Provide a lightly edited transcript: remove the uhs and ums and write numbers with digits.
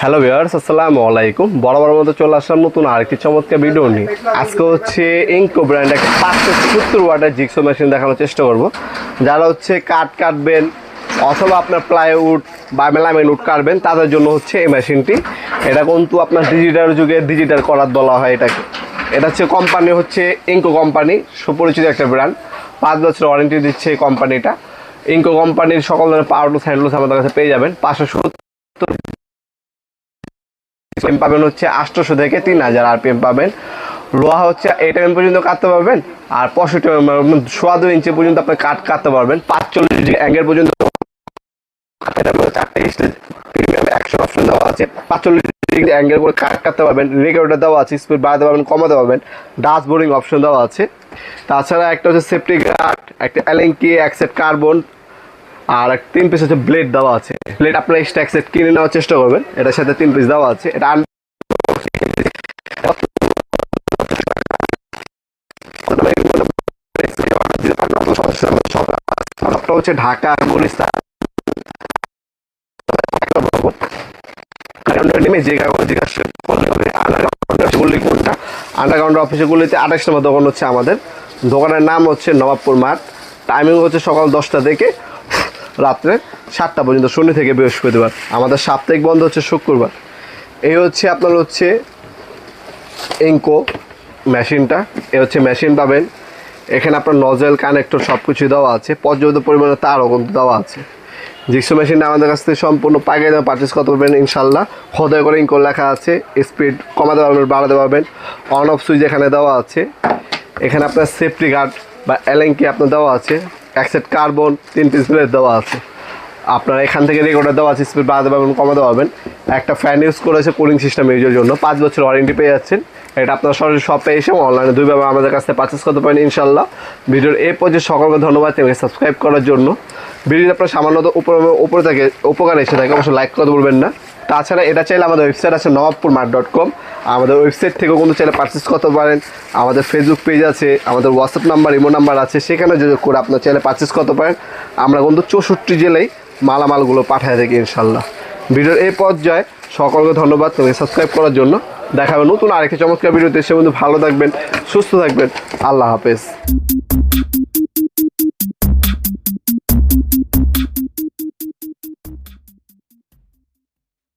Hello viewers, আসসালামু আলাইকুম। বরাবর মতো চলে আসলাম নতুন আরেকটি চমৎকার ভিডিও নিয়ে। আজকে হচ্ছে ইনকো ব্র্যান্ড একটা 570 ওয়াটের জিগসো মেশিন দেখানোর চেষ্টা করব। যারা হচ্ছে কাঠ কাটবেন অথবা আপনার প্লাইউড বা মেলামাইন উড কাটবেন তাদের জন্য হচ্ছে এই মেশিনটি। এটা কিন্তু আপনার ডিজিটাল যুগে ডিজিটাল করার বলা হয় এটাকে। এটা হচ্ছে কোম্পানি হচ্ছে ইনকো কোম্পানি, সুপরিচিত একটা ব্র্যান্ড। 5 বছর ওয়ারেন্টি দিচ্ছে এই কোম্পানিটা। ইনকো কোম্পানির সকল ধরনের পাওয়ার টুলস হ্যান্ড টুলস আমাদের কাছে পেয়ে যাবেন। 570 পাবেন হচ্ছে 800 থেকে 3000 আরপিএম পাবেন। লোহা হচ্ছে 8 mm পর্যন্ত কাটতে পারবেন, আর 65 2 ইঞ্চি পর্যন্ত আপনি কাটতে পারবেন। 45 ডিগ্রি অ্যাঙ্গেল পর্যন্ত 100 অপশন দেওয়া আছে। 45 ডিগ্রি অ্যাঙ্গেল করে কাটতে পারবেন। রেগুলেটর দেওয়া আছে, স্পিড বাড়াতে পারবেন, কমাতে পারবেন। ডাস্ট বোরিং অপশন দেওয়া আছে। তাছাড়া একটা হচ্ছে সেফটি গার্ড, একটা এলএনকি অ্যাক্সেট কার্বন, আর 3 পিস হচ্ছে ব্লেড দেওয়া আছে। ব্লেড আপনার এক্সট্রা সেট কিনে নেওয়ার চেষ্টা করবেন। এটার সাথে 3 পিস দেওয়া আছে। এটা হচ্ছে ঢাকা আন্ডারগ্রাউন্ড অফিসগুলিতে 28 নম্বর দোকান হচ্ছে আমাদের। দোকানের নাম হচ্ছে নবাবপুর মাঠ। টাইমিং হচ্ছে সকাল 10টা থেকে রাত্রে 7টা পর্যন্ত, শনি থেকে বৃহস্পতিবার। আমাদের সাপ্তাহিক বন্ধ হচ্ছে শুক্রবার। এই হচ্ছে আপনার হচ্ছে ইনকো মেশিনটা। এ হচ্ছে মেশিন পাবেন। এখানে আপনার নজেল কানেক্টর সব কিছু দেওয়া আছে। পর্যাপ্ত পরিমাণে তারও কিন্তু দেওয়া আছে। জিক্সো মেশিনটা আমাদের কাছ থেকে সম্পূর্ণ পাইকারি দামে পারচেস করতে পারবেন ইনশাল্লাহ। খোদাই করে ইনকো লেখা আছে। স্পিড কমাতে পারবেন, বাড়াতে পারবেন। অন অফ সুইচ এখানে দেওয়া আছে। এখানে আপনার সেফটি গার্ড বা এলএনকি আপনার দেওয়া আছে। অ্যাক্সেট কার্বন 3 পিস ব্লেড দেওয়া আছে। আপনার এখান থেকে রেগুলেটর দেওয়া আছে, স্পিড বাড়াতে পারবেন, কমাতে পারবেন। একটা ফ্যান ইউজ করেছে কুলিং সিস্টেম ইউজের জন্য। 5 বছর ওয়ারেন্টি পেয়ে যাচ্ছেন। এটা আপনার সরাসরি শপে এসে অনলাইনে দুইভাবে আমাদের কাছ থেকে পারচেস করতে পারেন ইনশাল্লাহ। ভিডিওর এই পর্যায়ে সকলকে ধন্যবাদ চ্যানেলকে সাবস্ক্রাইব করার জন্য। ভিডিওটা আপনার সামান্য উপরে থেকে উপকার এসে থাকে, অবশ্যই লাইক করতে বলবেন না। তাছাড়া এটা চাইলে আমাদের ওয়েবসাইট আছে নবাবপুরমাঠ.com। আমাদের ওয়েবসাইট থেকেও কিন্তু চাইলে পারচেস করতে পারেন। আমাদের ফেসবুক পেজ আছে, আমাদের হোয়াটসঅ্যাপ নাম্বার, ইমো নাম্বার আছে, সেখানে যোগাযোগ করে আপনার চাইলে পারচেস করতে পারেন। আমরা কিন্তু 64 জেলায় মালামালগুলো পাঠায় থাকি ইনশাল্লাহ। ভিডিওর এই পর্যায়ে সকলকে ধন্যবাদ তুমি সাবস্ক্রাইব করার জন্য। দেখা হবে নতুন আরেকটি চমৎকার ভিডিওতে। সে বন্ধু ভালো থাকবেন, সুস্থ থাকবেন। আল্লাহ হাফেজ।